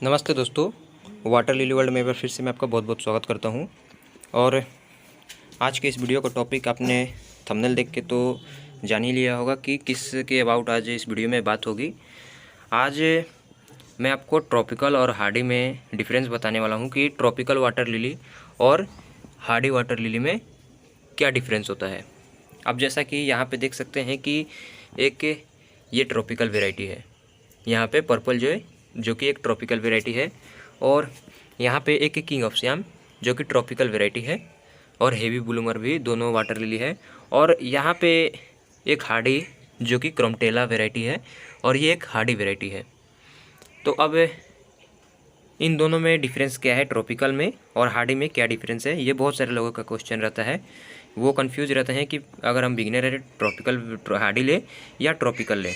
नमस्ते दोस्तों, water lily world में एक बार फिर से मैं आपका बहुत बहुत स्वागत करता हूं। और आज के इस वीडियो का टॉपिक आपने थंबनेल देख के तो जान ही लिया होगा कि किस के अबाउट आज इस वीडियो में बात होगी। आज मैं आपको ट्रॉपिकल और हार्डी में डिफरेंस बताने वाला हूं कि ट्रॉपिकल वाटर लिली और हार्डी वाटर लिली में क्या डिफरेंस होता है। अब जैसा कि यहाँ पे देख सकते हैं कि एक ये ट्रॉपिकल वेराइटी है, यहाँ पे पर्पल जो कि एक ट्रॉपिकल वेराइटी है, और यहाँ पे एक किंग ऑफ सियाम जो कि ट्रॉपिकल वेराइटी है, और हेवी ब्लूमर भी दोनों वाटर लिली है। और यहाँ पे एक हार्डी जो कि क्रोमटेला वेराइटी है, और ये एक हार्डी वेराइटी है। तो अब इन दोनों में डिफरेंस क्या है, ट्रॉपिकल में और हार्डी में क्या डिफरेंस है, ये बहुत सारे लोगों का क्वेश्चन रहता है। वो कंफ्यूज रहते हैं कि अगर हम बिगिनर है ट्रॉपिकल हार्डी ले या ट्रॉपिकल ले।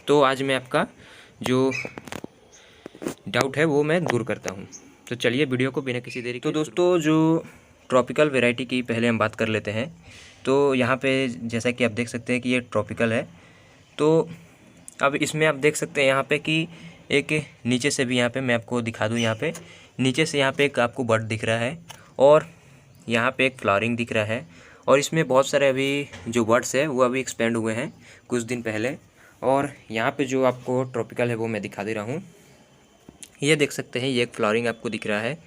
तो आज मैं आपका जो डाउट है वो मैं दूर करता हूँ। तो चलिए वीडियो को बिना किसी देरी के। तो दोस्तों, जो ट्रॉपिकल वैरायटी की पहले हम बात कर लेते हैं। तो यहाँ पे जैसा कि आप देख सकते हैं कि ये ट्रॉपिकल है। तो अब इसमें आप देख सकते हैं यहाँ पे कि एक नीचे से भी, यहाँ पे मैं आपको दिखा दूँ, यहाँ पे नीचे से यहाँ पे एक आपको बड दिख रहा है, और यहाँ पे एक फ्लावरिंग दिख रहा है। और इसमें बहुत सारे अभी जो बर्ड्स है वो अभी एक्सपेंड हुए हैं कुछ दिन पहले। और यहाँ पे जो आपको ट्रॉपिकल है वो मैं दिखा दे रहा हूँ। ये देख सकते हैं, ये एक फ्लावरिंग आपको दिख रहा है।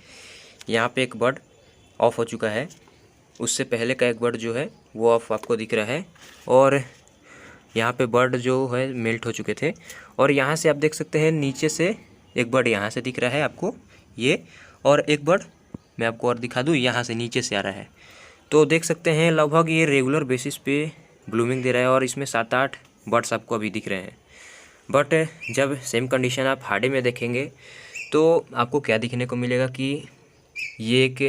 यहाँ पे एक बर्ड ऑफ हो चुका है, उससे पहले का एक बर्ड जो है वो ऑफ आपको दिख रहा है। और यहाँ पे बर्ड जो है मेल्ट हो चुके थे। और यहाँ से आप देख सकते हैं नीचे से एक बर्ड यहाँ से दिख रहा है आपको ये, और एक बर्ड मैं आपको और दिखा दूँ, यहाँ से नीचे से आ रहा है। तो देख सकते हैं लगभग ये रेगुलर बेसिस पे ब्लूमिंग दे रहा है, और इसमें 7-8 बर्ड्स आपको अभी दिख रहे हैं। बट जब सेम कंडीशन आप हार्डी में देखेंगे तो आपको क्या दिखने को मिलेगा कि ये एक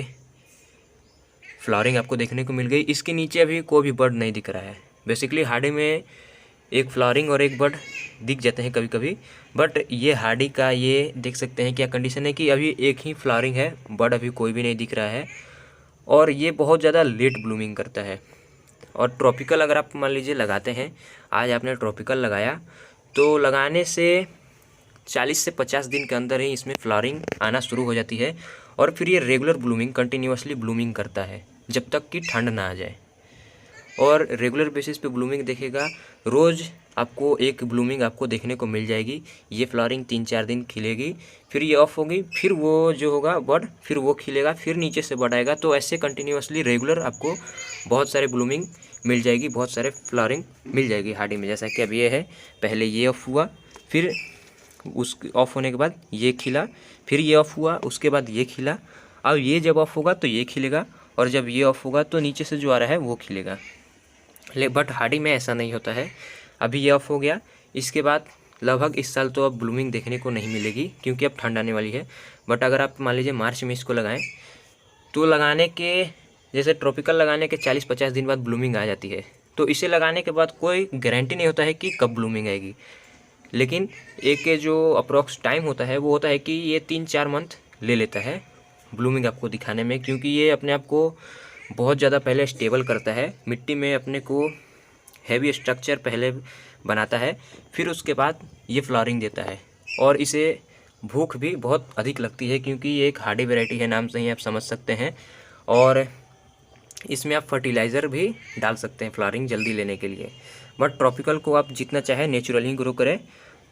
फ्लावरिंग आपको देखने को मिल गई। इसके नीचे अभी कोई भी बर्ड नहीं दिख रहा है। बेसिकली हार्डी में एक फ्लावरिंग और एक बर्ड दिख जाते हैं कभी कभी, बट ये हार्डी का ये देख सकते हैं क्या कंडीशन है कि अभी एक ही फ्लावरिंग है, बर्ड अभी कोई भी नहीं दिख रहा है, और ये बहुत ज़्यादा लेट ब्लूमिंग करता है। और ट्रॉपिकल अगर आप मान लीजिए लगाते हैं, आज आपने ट्रॉपिकल लगाया तो लगाने से 40 से 50 दिन के अंदर ही इसमें फ्लावरिंग आना शुरू हो जाती है, और फिर ये रेगुलर ब्लूमिंग कंटिन्यूअसली ब्लूमिंग करता है जब तक कि ठंड ना आ जाए। और रेगुलर बेसिस पे ब्लूमिंग देखेगा, रोज़ आपको एक ब्लूमिंग आपको देखने को मिल जाएगी। ये फ्लावरिंग 3-4 दिन खिलेगी, फिर ये ऑफ होगी, फिर वो जो होगा बर्ड फिर वो खिलेगा, फिर नीचे से बर्ड आएगा। तो ऐसे कंटिन्यूअसली रेगुलर आपको बहुत सारे ब्लूमिंग मिल जाएगी, बहुत सारे फ्लावरिंग मिल जाएगी हार्डी में। जैसा कि अब ये है, पहले ये ऑफ हुआ, फिर उस ऑफ होने के बाद ये खिला, फिर ये ऑफ हुआ, उसके बाद ये खिला। अब ये जब ऑफ होगा तो ये खिलेगा, और जब ये ऑफ होगा तो नीचे से जो आ रहा है वो खिलेगा। बट हार्डी में ऐसा नहीं होता है। अभी ये ऑफ हो गया, इसके बाद लगभग इस साल तो अब ब्लूमिंग देखने को नहीं मिलेगी क्योंकि अब ठंड आने वाली है। बट अगर आप मान लीजिए मार्च में इसको लगाएं तो लगाने के, जैसे ट्रॉपिकल लगाने के 40-50 दिन बाद ब्लूमिंग आ जाती है। तो इसे लगाने के बाद कोई गारंटी नहीं होता है कि कब ब्लूमिंग आएगी, लेकिन एक जो अप्रॉक्स टाइम होता है वो होता है कि ये 3-4 मंथ ले लेता है ब्लूमिंग आपको दिखाने में, क्योंकि ये अपने आप को बहुत ज़्यादा पहले स्टेबल करता है मिट्टी में, अपने को हैवी स्ट्रक्चर पहले बनाता है, फिर उसके बाद ये फ्लावरिंग देता है। और इसे भूख भी बहुत अधिक लगती है क्योंकि ये एक हार्डी वैरायटी है, नाम से ही आप समझ सकते हैं। और इसमें आप फर्टिलाइज़र भी डाल सकते हैं फ्लावरिंग जल्दी लेने के लिए। बट ट्रॉपिकल को आप जितना चाहे नेचुरल ही ग्रो करें,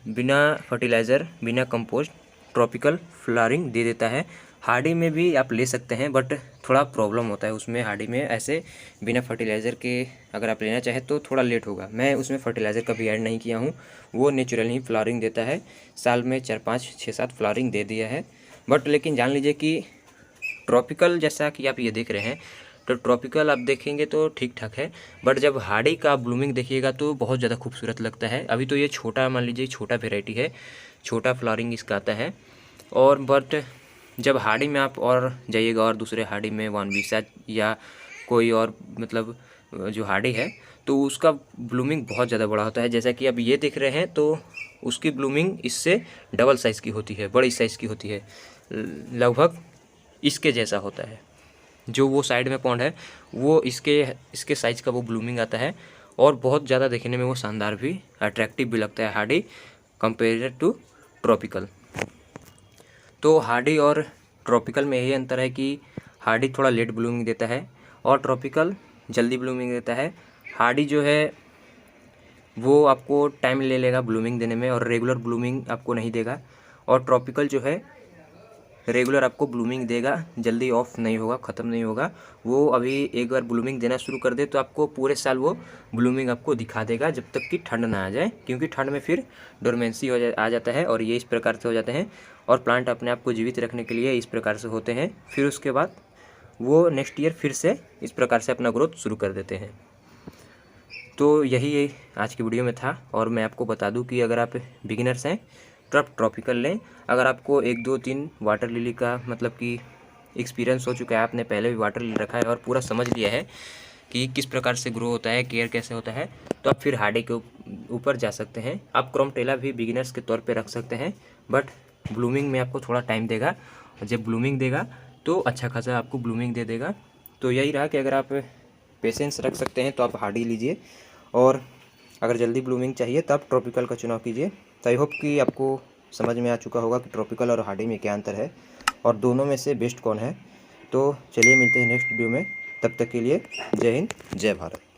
बिना फर्टिलाइज़र बिना कंपोस्ट, ट्रॉपिकल फ्लावरिंग दे देता है। हार्डी में भी आप ले सकते हैं, बट थोड़ा प्रॉब्लम होता है उसमें। हार्डी में ऐसे बिना फर्टिलाइज़र के अगर आप लेना चाहें तो थोड़ा लेट होगा। मैं उसमें फर्टिलाइज़र कभी ऐड नहीं किया हूँ, वो नेचुरल ही फ्लावरिंग देता है। साल में 4-5-6-7 फ्लावरिंग दे दिया है। बट लेकिन जान लीजिए कि ट्रॉपिकल जैसा कि आप ये देख रहे हैं, तो ट्रॉपिकल आप देखेंगे तो ठीक ठाक है, बट जब हार्डी का ब्लूमिंग देखिएगा तो बहुत ज़्यादा खूबसूरत लगता है। अभी तो ये छोटा, मान लीजिए छोटा वेराइटी है, छोटा फ्लावरिंग इसका आता है। और बट जब हार्डी में आप और जाइएगा, और दूसरे हार्डी में वानविसा या कोई और मतलब जो हार्डी है, तो उसका ब्लूमिंग बहुत ज़्यादा बड़ा होता है। जैसा कि अब ये देख रहे हैं तो उसकी ब्लूमिंग इससे डबल साइज़ की होती है, बड़ी साइज़ की होती है, लगभग इसके जैसा होता है। जो वो साइड में पॉन्ड है वो इसके साइज़ का वो ब्लूमिंग आता है, और बहुत ज़्यादा देखने में वो शानदार भी, अट्रैक्टिव भी लगता है हार्डी कंपेयर टू ट्रॉपिकल। तो हार्डी और ट्रॉपिकल में यही अंतर है कि हार्डी थोड़ा लेट ब्लूमिंग देता है और ट्रॉपिकल जल्दी ब्लूमिंग देता है। हार्डी जो है वो आपको टाइम ले लेगा ब्लूमिंग देने में और रेगुलर ब्लूमिंग आपको नहीं देगा, और ट्रॉपिकल जो है रेगुलर आपको ब्लूमिंग देगा, जल्दी ऑफ नहीं होगा, ख़त्म नहीं होगा। वो अभी एक बार ब्लूमिंग देना शुरू कर दे तो आपको पूरे साल वो ब्लूमिंग आपको दिखा देगा जब तक कि ठंड ना आ जाए, क्योंकि ठंड में फिर डोरमेंसी आ जाता है और ये इस प्रकार से हो जाते हैं। और प्लांट अपने आप को जीवित रखने के लिए इस प्रकार से होते हैं। फिर उसके बाद वो नेक्स्ट ईयर फिर से इस प्रकार से अपना ग्रोथ शुरू कर देते हैं। तो यही आज की वीडियो में था। और मैं आपको बता दूं कि अगर आप बिगिनर्स हैं तो आप ट्रॉपिकल लें। अगर आपको 1 2 3 वाटर लिली का मतलब कि एक्सपीरियंस हो चुका है, आपने पहले भी वाटर लिली रखा है और पूरा समझ लिया है कि किस प्रकार से ग्रो होता है, केयर कैसे होता है, तो आप फिर हार्डी के ऊपर जा सकते हैं। आप क्रोमटेला भी बिगिनर्स के तौर पे रख सकते हैं, बट ब्लूमिंग में आपको थोड़ा टाइम देगा। जब ब्लूमिंग देगा तो अच्छा खासा आपको ब्लूमिंग दे देगा। तो यही रहा कि अगर आप पेशेंस रख सकते हैं तो आप हार्डी लीजिए, और अगर जल्दी ब्लूमिंग चाहिए तो आप ट्रॉपिकल का चुनाव कीजिए। तो आई होप कि आपको समझ में आ चुका होगा कि ट्रॉपिकल और हार्डी में क्या अंतर है और दोनों में से बेस्ट कौन है। तो चलिए मिलते हैं नेक्स्ट वीडियो में, तब तक के लिए जय हिंद जय भारत।